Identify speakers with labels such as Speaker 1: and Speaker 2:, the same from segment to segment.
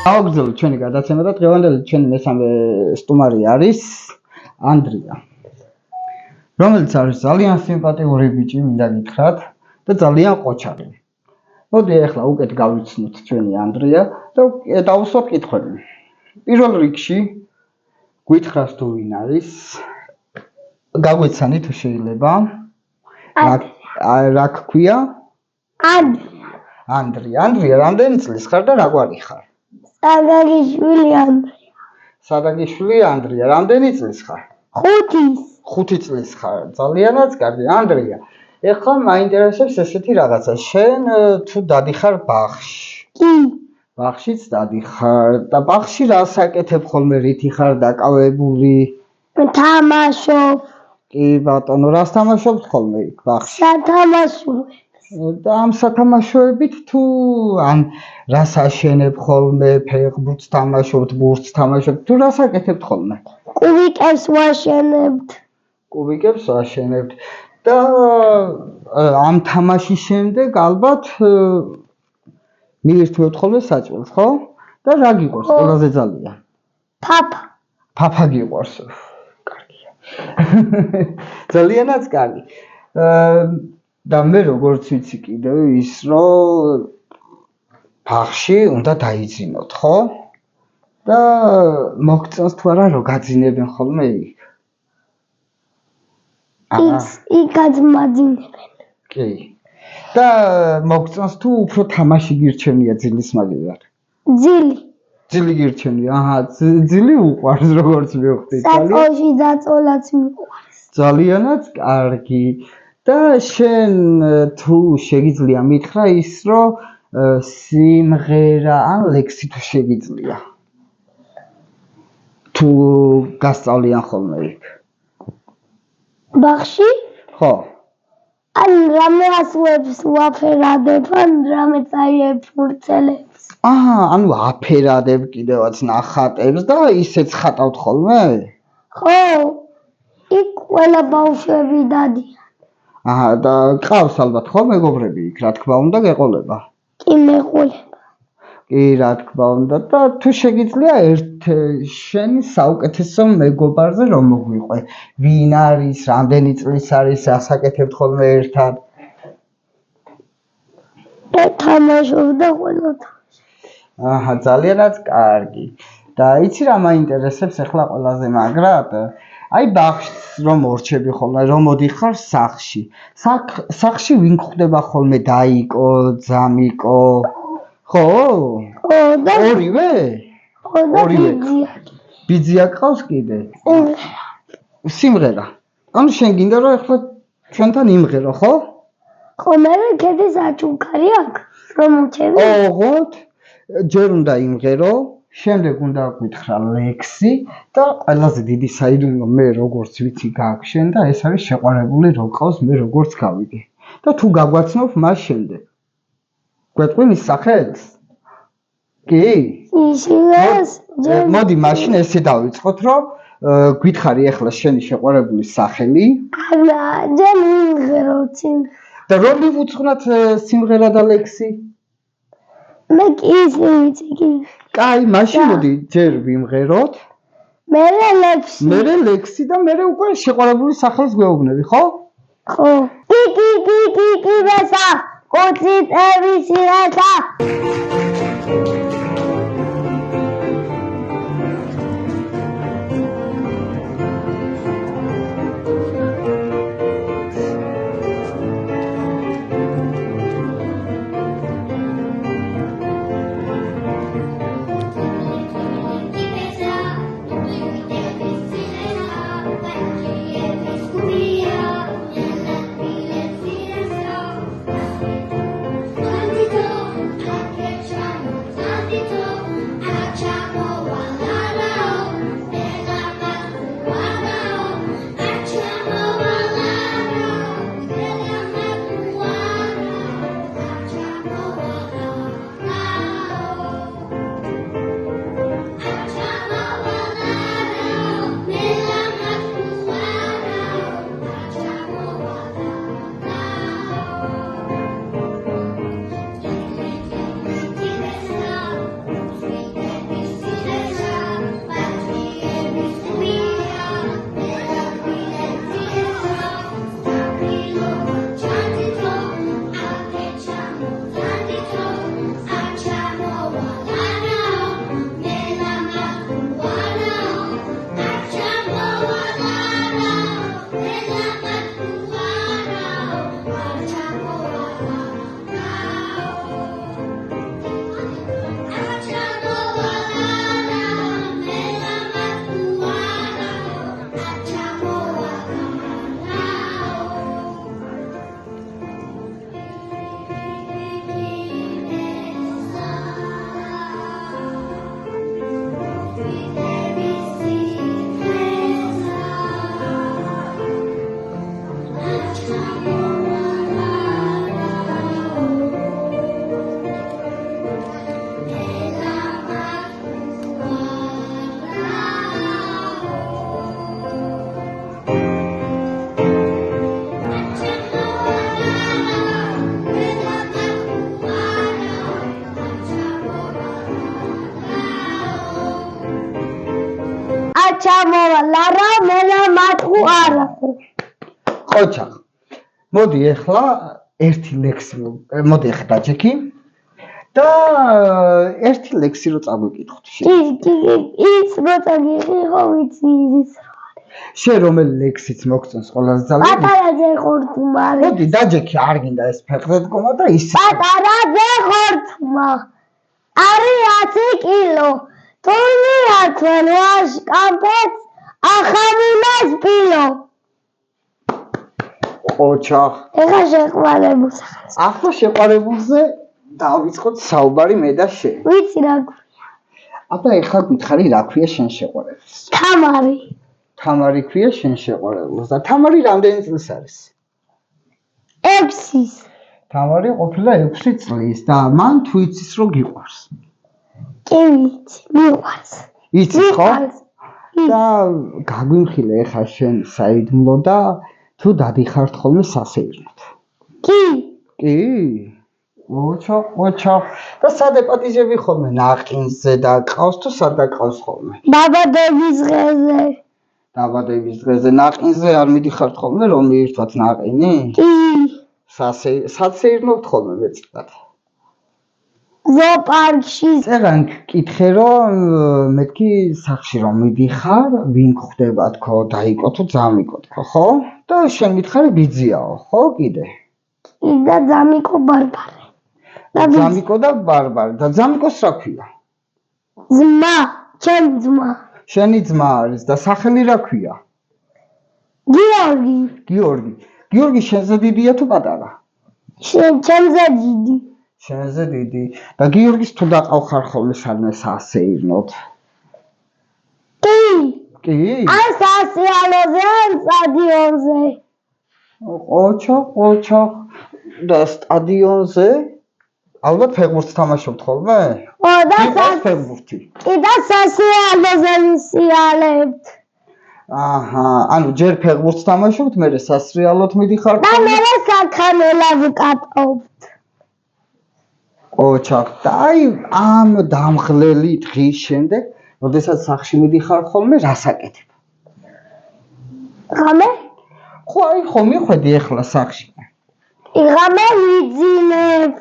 Speaker 1: გავაგრძელოთ ჩვენი გადაცემა და დღევანდელი ჩვენი მესამე სტუმარი არის ანდრია, რომელიც არის ძალიან სიმპათიური ბიჭი, მინდა გითხრათ და ძალიან ყოჩარი. მოდი ახლა უკეთ გავიცნოთ ჩვენი ანდრია და დავუსვათ კითხვები. პირველ რიგში გითხრას თუ ვინ არის? გაგვეცანი თუ შეიძლება? რა გქვია? ანდრია, რამდენი წლის ხარ და რა გვარი ხარ? სადაგიშვილი ანდრია, რამდენი წლის ხარ? 5 წლის ხარ, ძალიანაც კარგი. ანდრია, ეხლა მაინტერესებს ესეთი რაღაცა, შენ თუ დადიხარ ბაღში?
Speaker 2: კი.
Speaker 1: ბაღშიც დადიხარ და ბაღში რას აკეთებ ხოლმე, რითი ხარ დაკავებული?
Speaker 2: თამაშობ.
Speaker 1: კი ბატონო, რას თამაშობთ ხოლმე იქ ბაღში?
Speaker 2: სათამაშოებს.
Speaker 1: და ამ სათამაშოებით თუ ან რას აშენებ ხოლმე, ფეხბურთს თამაშობთ, ბურთს თამაშობთ, თუ რას აკეთებთ ხოლმე?
Speaker 2: კუბიკებს ვაშენებთ.
Speaker 1: კუბიკებს ვაშენებთ და ამ თამაშის შემდეგ ალბათ მიირთმევთ ხოლმე საჭმელს, ხო? და რა გიყვარს ყველაზე ძალიან? ფაფა გიყვარს. კარგია. ძალიანაც კარგი. და მე როგორც ვიცი კიდევ ის რომ ბაღში უნდა დაიძინოთ, ხო? და მოგწონს თუ არა რომ გაძინებენ ხოლმე იქ?
Speaker 2: იქ გაძმაძინებენ.
Speaker 1: კი. და მოგწონს თუ უფრო თამაში გირჩენია ძილის მაგივრად? ძილი გირჩენია, ძილი უყვარს როგორც მივხვდი.
Speaker 2: საწყოში დაწოლაც მიყვარს.
Speaker 1: ძალიანაც კარგი. და შენ თუ შეგიძლია მითხრა ის რომ სიმღერა ან ლექსი თუ შეგიძლია თუ გასწავლიან ხოლმე იქ
Speaker 2: ბაღში?
Speaker 1: ხო.
Speaker 2: ან რამე ასოებს ვაფერადებ, ან რამე წაიებ ფურცელებს.
Speaker 1: ანუ აფერადებ კიდევაც ნახატებს და ისეც ხატავთ ხოლმე?
Speaker 2: ხო. იქ ყველა ბავშვები დადიან.
Speaker 1: და ყავს ალბათ ხო მეგობრები იქ, რა თქმა უნდა გეყოლება?
Speaker 2: კი მეყოლება.
Speaker 1: კი, რა თქმა უნდა და თუ შეგიძლია ერთ შენი საუკეთესო მეგობარზე რომ მოგვიყვე, ვინ არის, რამდენი წლის არის, რას აკეთებთ ხოლმე ერთად?
Speaker 2: თამაშობ და ყველა თამაშობ.
Speaker 1: ძალიანაც კარგი. და იცი რა მაინტერესებს ახლა ყველაზე მაგრად? აი ბაღში რომ მორჩები ხოლმე, რომ მოდიხარ სახლში. სახლში ვინ გვხვდება ხოლმე, დაიკო, ძამიკო? ხო?
Speaker 2: ხო და
Speaker 1: ორივე?
Speaker 2: ხო და
Speaker 1: ბიძია გყავს კიდე? სიმღერა. ანუ შენ გინდა რომ ახლა ჩვენთან იმღერო, ხო?
Speaker 2: ხო, მე კიდე საჩუქარი აქვს, რომ მოჩები?
Speaker 1: ოღონდ ჯერ უნდა იმღერო. შემდეგ უნდა გითხრა ლექსი და ყველაზე დიდი საიდუმლო მე როგორც ვიცი გაქვს შენ და ეს არის შეყვარებული რო ყავს მე როგორც გავიგე. და თუ გაგვაცნობ მას შემდეგ. გვეტყვი მის სახელს? კი?
Speaker 2: ისინას
Speaker 1: მოდი მაშინ ესე დავიწყოთ რომ გითხარი ახლა შენი შეყვარებული სახელი?
Speaker 2: ჯერ ვიმღეროთ.
Speaker 1: და რომ მივუძღვნათ სიმღერა და ლექსი?
Speaker 2: მე კი ისე ვიცი კი.
Speaker 1: კაი, მაშინ მოდი ჯერ ვიმღეროთ.
Speaker 2: მე ლექსი
Speaker 1: და მე უკვე შეყვარებული სახელს გვეუბნები, ხო?
Speaker 2: ხო. კი, ვესა. კუცი წევის ირესა. ჩამოვალ არა მელა მათუ არა
Speaker 1: ყოჩაღ მოდი ახლა ერთი ლექსი მოდი ახლა დაჭექი და ერთი ლექსი რო წაგვიკითხოთ
Speaker 2: ის როცა გიყო ვიცი ის
Speaker 1: შენ რომელი ლექსიც მოგწონს ყველაზე ძალიან
Speaker 2: პატარაზე ხორცმარი
Speaker 1: მოდი დაჭექი არ გინდა ეს ფეხზე დგომა და ის
Speaker 2: პატარაზე ხორცმა არის 10 კილო თუნი ათვენ ვაშკაფეთს ახამინას პილო
Speaker 1: ყოჩაღ
Speaker 2: ეხა შეყვარებულს
Speaker 1: ახლა შეყვარებულზე დავიწყოთ საუბარი მე და შენ
Speaker 2: ვიცი რა
Speaker 1: აბა ეხლა გითხარი რა ქვია შენ შეყვარებულს თამარი ქვია შენ შეყვარებულს და თამარი რამდენი წლის არის
Speaker 2: 6-ის
Speaker 1: თამარი ყოფილა 6 წლის და მან თუ იცის რომ გიყვარს
Speaker 2: კი ვიცი მიყვარს
Speaker 1: იცის ხო და გაგვიმხილე ეხლა შენ საიდუმლო და თუ დადიხართ ხოლმე სასეირნოდ
Speaker 2: კი
Speaker 1: ოჩა და სად ეპატიჟები ხოლმე ნაყინზე და ყავს თუ სად დაკავს ხოლმე დაბადების დღეზე ნაყინზე არ მიდიხართ ხოლმე რომ მიირთვათ ნაყინი
Speaker 2: კი
Speaker 1: საცეირნობთ ხოლმე მეწყვეტ
Speaker 2: ზოოპარკში
Speaker 1: წერან კითხე რომ მეთქი სახში რომ მიდიხარ ვინ გხვდება თქო დაიკო თუ ძამიკო თქო ხო და შენ მითხარი ბიძიაო ხო კიდე
Speaker 2: და ძამიკო ბარბარე
Speaker 1: ძამიკო და ბარბარე და ძამიკოს რა ქვია
Speaker 2: ძმა ჩემი ძმა
Speaker 1: შენი ძმა არის და სახელი რა ქვია გიორგი შენზე დიდია თუ პატარა შენზე დიდი და გიორგის თუ დაყავხარ ხოლმე სადმე სასეირნოთ კი
Speaker 2: ან სასიალოზე ან სტადიონზე
Speaker 1: ოჩა და სტადიონზე ალბათ ფეხბურთს თამაშობთ ხოლმე
Speaker 2: და
Speaker 1: ფეხბურთი
Speaker 2: კი და სასიალოზე ვისიალებთ
Speaker 1: აჰა ანუ ჯერ ფეხბურთს თამაშობთ მერე სასრიალოდ მიდიხართ
Speaker 2: და მერე საქანელად ვკატავთ
Speaker 1: ოჩა და აი ამ დამღლელი დღის შემდეგ როდესაც სახში მიდიხარ ხოლმე რას აკეთებ
Speaker 2: ღამე
Speaker 1: ხო აი ხო მიხვედი ახლა სახში
Speaker 2: ღამე ვიძინებ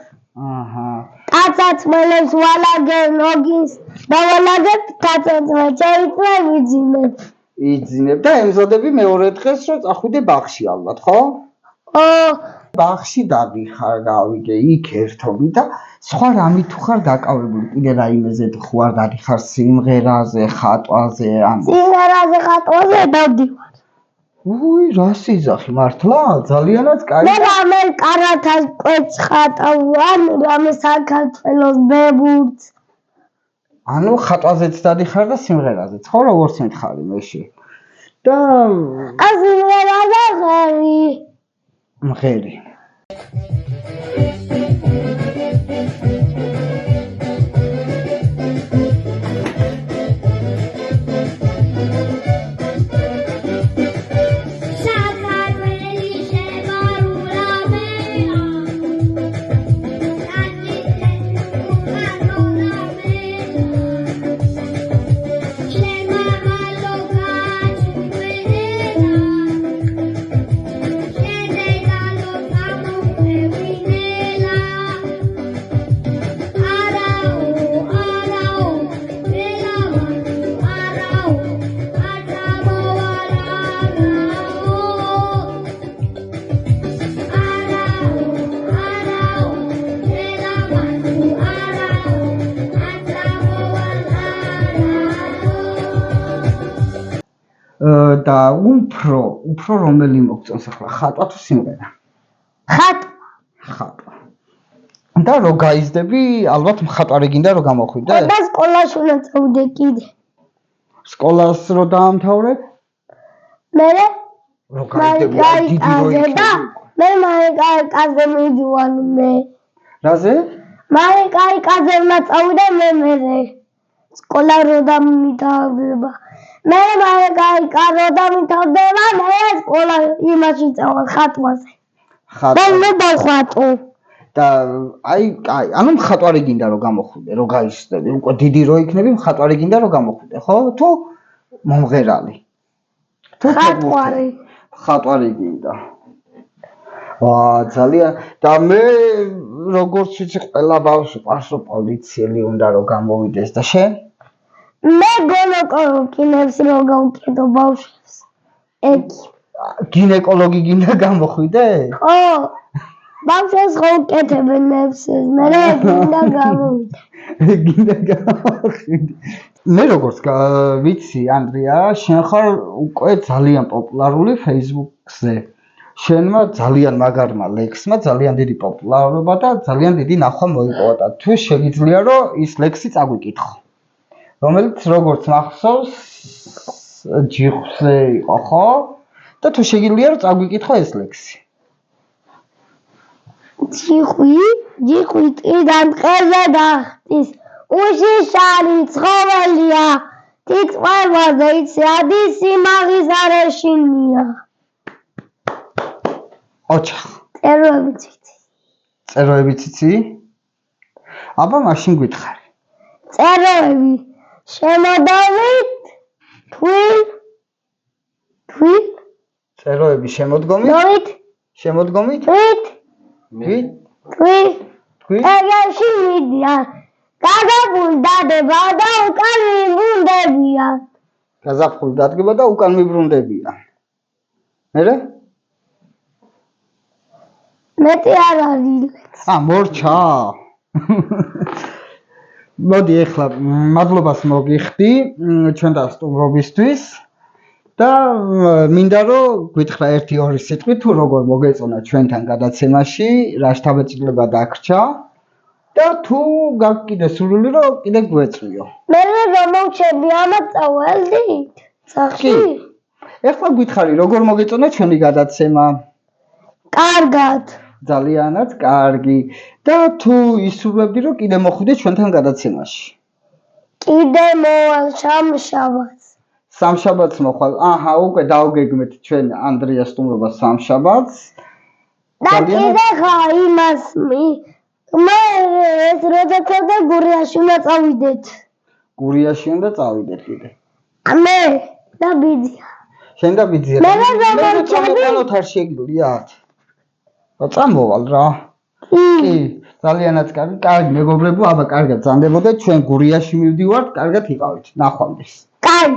Speaker 1: აჰა
Speaker 2: კაცაცმელებს ვალაგებ ნოგის და ვალაგებ კაცაცმელს ჩაიწვე ვიძინებ
Speaker 1: და ემზადები მეორე დღეს რომ წახვიდე ბაღში ალბათ ხო ბაღში დადიხარ გავიგე იქ ერთობი და სხვა რამე თუ ხარ დაკავებული კიდე რაიმეზე თუ არ დადიხარ სიმღერაზე ხატვაზე
Speaker 2: დავდივარ
Speaker 1: რა სიძახი მართლა ძალიანაც კაი
Speaker 2: მე რამე კარათას კვეთს ხატავან რამე საქართველოს ბებურთს
Speaker 1: ანუ ხატვაზეც დადიხარ და სიმღერაზეც ხო როგორც მითხარი მეში და
Speaker 2: სიმღერაზე
Speaker 1: მღერი და უფრო რომელი მოგწონს ახლა ხატვა თუ სიმღერა ხატვა და რო გაიზრდები ალბათ მხატვარი გინდა რომ გამოხვიდე
Speaker 2: და სკოლაში უნდა წავიდე კიდე
Speaker 1: სკოლას რო დაამთავრებ
Speaker 2: მე
Speaker 1: რო გაიზრდები დიდი რო იქნება
Speaker 2: მე მარიკაზე მიდივარ მე
Speaker 1: რაზე
Speaker 2: მარიკაზე უნდა წავიდე მე სკოლა რო დამთავრდება მე მარიკარო დამთავრდება მე სკოლა იმაში წავალ ხატვაზე და მე დავხატო
Speaker 1: და აი კაი ანუ მხატვარი გინდა რომ გამოხვიდე რომ გაიზრდები უკვე დიდი რო იქნები მხატვარი გინდა რომ გამოხვიდე ხო თუ მომღერალი. ხატვარი გინდა. ძალიან და მე როგორც ვიცი ყველა ბავშვი ყავს რომ პოლიციელი უნდა რომ გამოვიდეს და შენ?
Speaker 2: მე გინეკოლოგინებს რომ გავუკეთო ბავშვებს.
Speaker 1: გინეკოლოგი გინდა გამოხვიდე?
Speaker 2: ხო. ბავშვებს ხო უკეთებენ ნებსეს, მე გინდა გამოვიდე.
Speaker 1: გინდა გამოხვიდე. მე როგორც ვიცი ანდრია, შენ ხარ უკვე ძალიან პოპულარული Facebook-ზე. შენმა ძალიან მაგარმა ლექსმა ძალიან დიდი პოპულარობა და ძალიან დიდი ნახვა მოიპოვა და თუ შეგიძლია რომ ის ლექსი წაგვიკითხო. რომელიც როგორც მახსოვს ჯიხზე იყო ხო? და თუ შეგიძლია რომ წაგვიკითხო ეს ლექსი. ჯიხვი ტყიდან ტყეზე დახტის უშიშარი ცხოველია თითყვებაზე იცი ადის სიმაღლის არეშინია. ოჩახ.
Speaker 2: წეროებიც
Speaker 1: იცი? აბა მაშინ გითხარი.
Speaker 2: წეროები შემოდავით თვილ
Speaker 1: წეროები შემოდგომით? შემოდგომით? თვით?
Speaker 2: ეგაში მიდიან. გაზაფხული დადება და უკან მიბრუნდებიან.
Speaker 1: გაზაფხული დადგება და უკან მიბრუნდებიან. მერე?
Speaker 2: მეტი არ არის.
Speaker 1: მორჩა. მოდი ეხლა მადლობას მოგიხდი ჩვენთან სტუმრობისთვის და მინდა რომ გითხრა 1-2 სიტყვით თუ როგორ მოგეწონა ჩვენთან გადაცემაში, რა შთაბეჭდილება დაგრჩა და თუ გაქვს კიდე სურვილი რომ კიდე გვეწვიო.
Speaker 2: მე რომოვჩები ამათ წავალდით? სახში?
Speaker 1: ეხლა გითხარი როგორ მოგეწონა ჩვენი გადაცემა?
Speaker 2: კარგად.
Speaker 1: ძალიანაც კარგი. და თუ ისურვებდი რომ კიდე მოხვიდე ჩვენთან გადაცემაში.
Speaker 2: კიდე მოვალ სამშაბათს.
Speaker 1: სამშაბათს მოხვალ. აჰა, უკვე დავგეგმეთ ჩვენ ანდრიას სტუმრობას სამშაბათს.
Speaker 2: და კიდე ხა იმას მე ეს როდესაც და გურიაში უნდა წავიდეთ.
Speaker 1: გურიაში უნდა წავიდეთ კიდე.
Speaker 2: მე და ბიძია.
Speaker 1: შენ და ბიძია.
Speaker 2: მე რომოვჩები?
Speaker 1: არ შეგიძლიათ. წამოვალ რა. კი, ძალიანაც კარგი. კარგი მეგობრებო, აბა კარგად ზანდებოდეთ, ჩვენ გურიაში მივდივართ, კარგად იყავით. ნახვამდის.
Speaker 2: კაი.